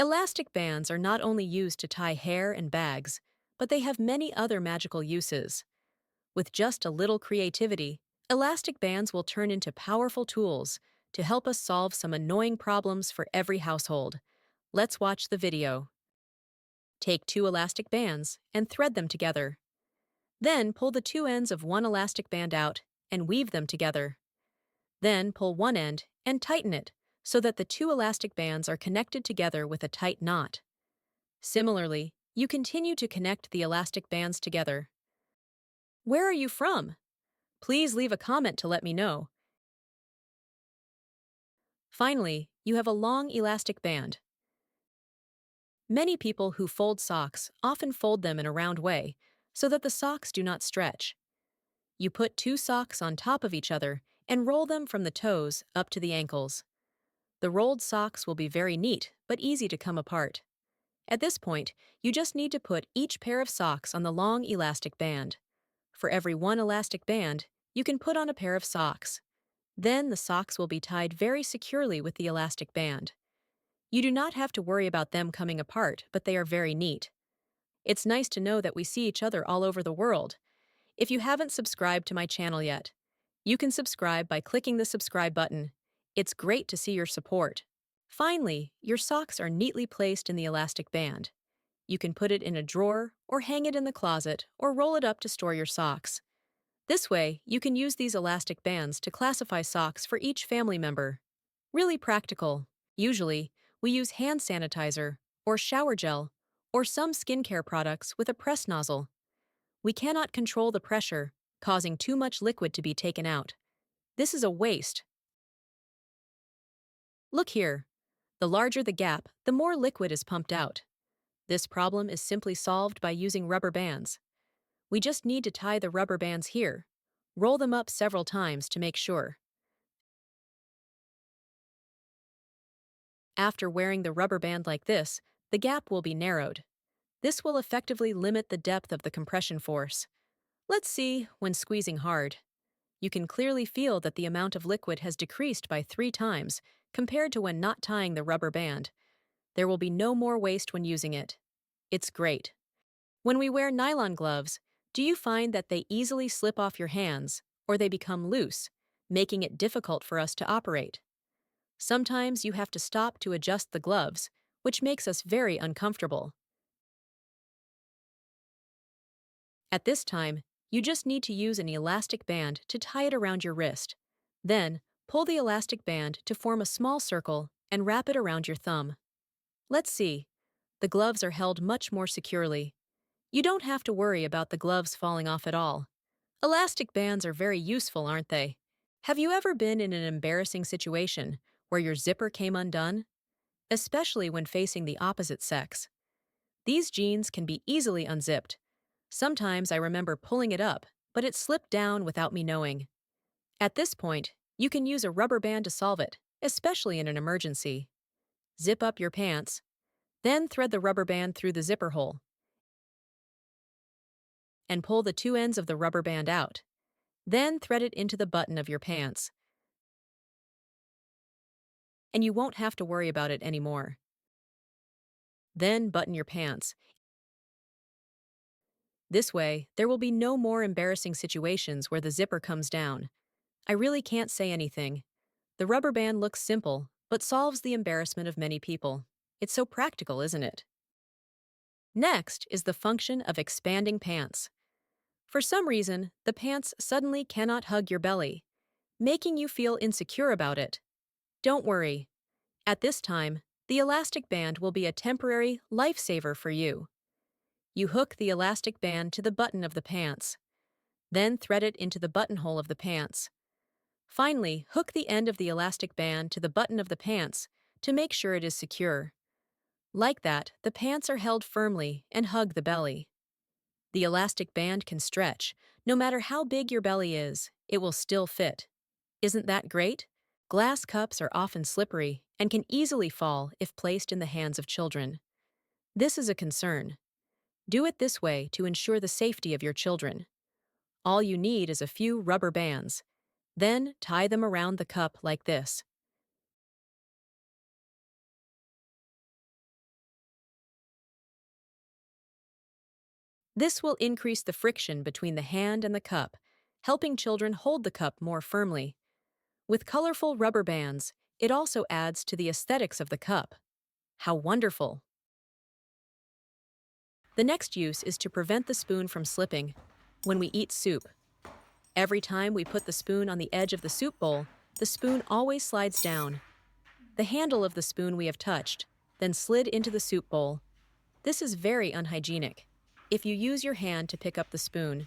Elastic bands are not only used to tie hair and bags, but they have many other magical uses. With just a little creativity, elastic bands will turn into powerful tools to help us solve some annoying problems for every household. Let's watch the video. Take two elastic bands and thread them together. Then pull the two ends of one elastic band out and weave them together. Then pull one end and tighten it so that the two elastic bands are connected together with a tight knot. Similarly, you continue to connect the elastic bands together. Where are you from? Please leave a comment to let me know. Finally, you have a long elastic band. Many people who fold socks often fold them in a round way so that the socks do not stretch. You put two socks on top of each other and roll them from the toes up to the ankles. The rolled socks will be very neat but easy to come apart. At this point, you just need to put each pair of socks on the long elastic band. For every one elastic band, you can put on a pair of socks. Then the socks will be tied very securely with the elastic band. You do not have to worry about them coming apart, but they are very neat. It's nice to know that we see each other all over the world. If you haven't subscribed to my channel yet, you can subscribe by clicking the subscribe button. It's great to see your support. Finally, your socks are neatly placed in the elastic band. You can put it in a drawer, or hang it in the closet, or roll it up to store your socks. This way, you can use these elastic bands to classify socks for each family member. Really practical. Usually, we use hand sanitizer, or shower gel, or some skincare products with a press nozzle. We cannot control the pressure, causing too much liquid to be taken out. This is a waste. Look here. The larger the gap, the more liquid is pumped out. This problem is simply solved by using rubber bands. We just need to tie the rubber bands here. Roll them up several times to make sure. After wearing the rubber band like this, the gap will be narrowed. This will effectively limit the depth of the compression force. Let's see when squeezing hard. You can clearly feel that the amount of liquid has decreased by 3 times compared to when not tying the rubber band. There will be no more waste when using it. It's great. When we wear nylon gloves, do you find that they easily slip off your hands or they become loose, making it difficult for us to operate? Sometimes you have to stop to adjust the gloves, which makes us very uncomfortable. At this time, you just need to use an elastic band to tie it around your wrist. Then, pull the elastic band to form a small circle and wrap it around your thumb. Let's see. The gloves are held much more securely. You don't have to worry about the gloves falling off at all. Elastic bands are very useful, aren't they? Have you ever been in an embarrassing situation where your zipper came undone? Especially when facing the opposite sex. These jeans can be easily unzipped. Sometimes I remember pulling it up, but it slipped down without me knowing. At this point, you can use a rubber band to solve it, especially in an emergency. Zip up your pants, then thread the rubber band through the zipper hole, and pull the two ends of the rubber band out. Then thread it into the button of your pants. And you won't have to worry about it anymore. Then button your pants. This way, there will be no more embarrassing situations where the zipper comes down. I really can't say anything. The rubber band looks simple, but solves the embarrassment of many people. It's so practical, isn't it? Next is the function of expanding pants. For some reason, the pants suddenly cannot hug your belly, making you feel insecure about it. Don't worry. At this time, the elastic band will be a temporary lifesaver for you. You hook the elastic band to the button of the pants. Then thread it into the buttonhole of the pants. Finally, hook the end of the elastic band to the button of the pants to make sure it is secure. Like that, the pants are held firmly and hug the belly. The elastic band can stretch. No matter how big your belly is, it will still fit. Isn't that great? Glass cups are often slippery and can easily fall if placed in the hands of children. This is a concern. Do it this way to ensure the safety of your children. All you need is a few rubber bands. Then tie them around the cup like this. This will increase the friction between the hand and the cup, helping children hold the cup more firmly. With colorful rubber bands, it also adds to the aesthetics of the cup. How wonderful! The next use is to prevent the spoon from slipping when we eat soup. Every time we put the spoon on the edge of the soup bowl, the spoon always slides down. The handle of the spoon we have touched, then slid into the soup bowl. This is very unhygienic. If you use your hand to pick up the spoon,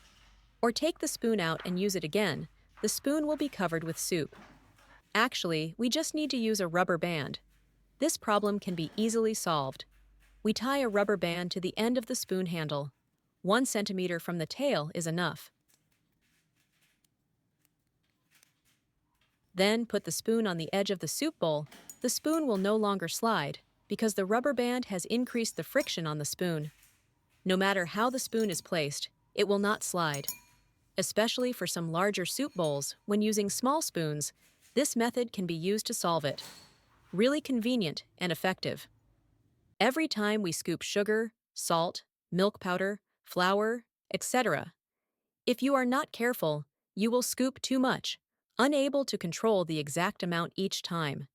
or take the spoon out and use it again, the spoon will be covered with soup. Actually, we just need to use a rubber band. This problem can be easily solved. We tie a rubber band to the end of the spoon handle. 1 centimeter from the tail is enough. Then put the spoon on the edge of the soup bowl. The spoon will no longer slide because the rubber band has increased the friction on the spoon. No matter how the spoon is placed, it will not slide. Especially for some larger soup bowls, when using small spoons, this method can be used to solve it. Really convenient and effective. Every time we scoop sugar, salt, milk powder, flour, etc., if you are not careful, you will scoop too much, unable to control the exact amount each time.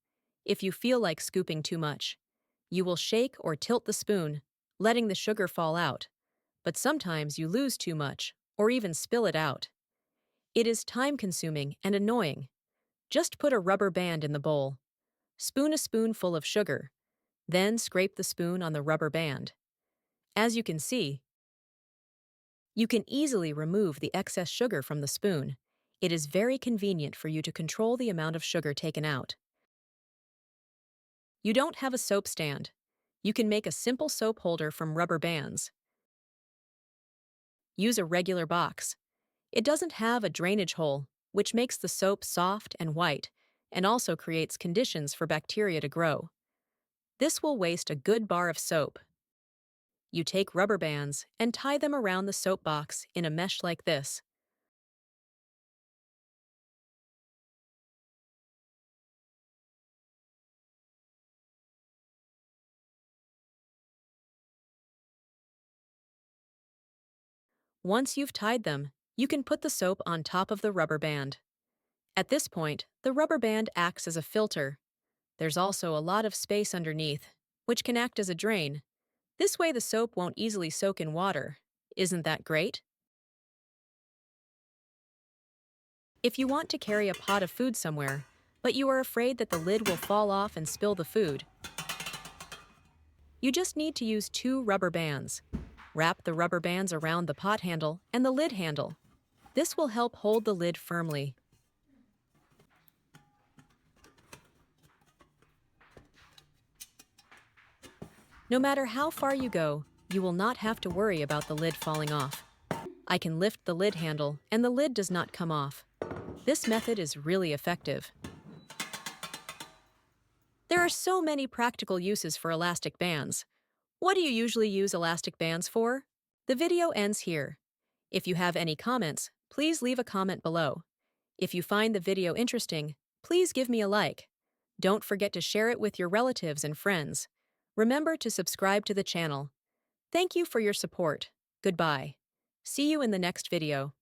If you feel like scooping too much, you will shake or tilt the spoon, letting the sugar fall out. But sometimes you lose too much, or even spill it out. It is time-consuming and annoying. Just put a rubber band in the bowl. Spoon a spoonful of sugar, then scrape the spoon on the rubber band. As you can see, you can easily remove the excess sugar from the spoon. It is very convenient for you to control the amount of sugar taken out. You don't have a soap stand. You can make a simple soap holder from rubber bands. Use a regular box. It doesn't have a drainage hole, which makes the soap soft and white, and also creates conditions for bacteria to grow. This will waste a good bar of soap. You take rubber bands and tie them around the soap box in a mesh like this. Once you've tied them, you can put the soap on top of the rubber band. At this point, the rubber band acts as a filter. There's also a lot of space underneath, which can act as a drain. This way the soap won't easily soak in water. Isn't that great? If you want to carry a pot of food somewhere, but you are afraid that the lid will fall off and spill the food, you just need to use 2 rubber bands. Wrap the rubber bands around the pot handle and the lid handle. This will help hold the lid firmly. No matter how far you go, you will not have to worry about the lid falling off. I can lift the lid handle and the lid does not come off. This method is really effective. There are so many practical uses for elastic bands. What do you usually use elastic bands for? The video ends here. If you have any comments, please leave a comment below. If you find the video interesting, please give me a like. Don't forget to share it with your relatives and friends. Remember to subscribe to the channel. Thank you for your support. Goodbye. See you in the next video.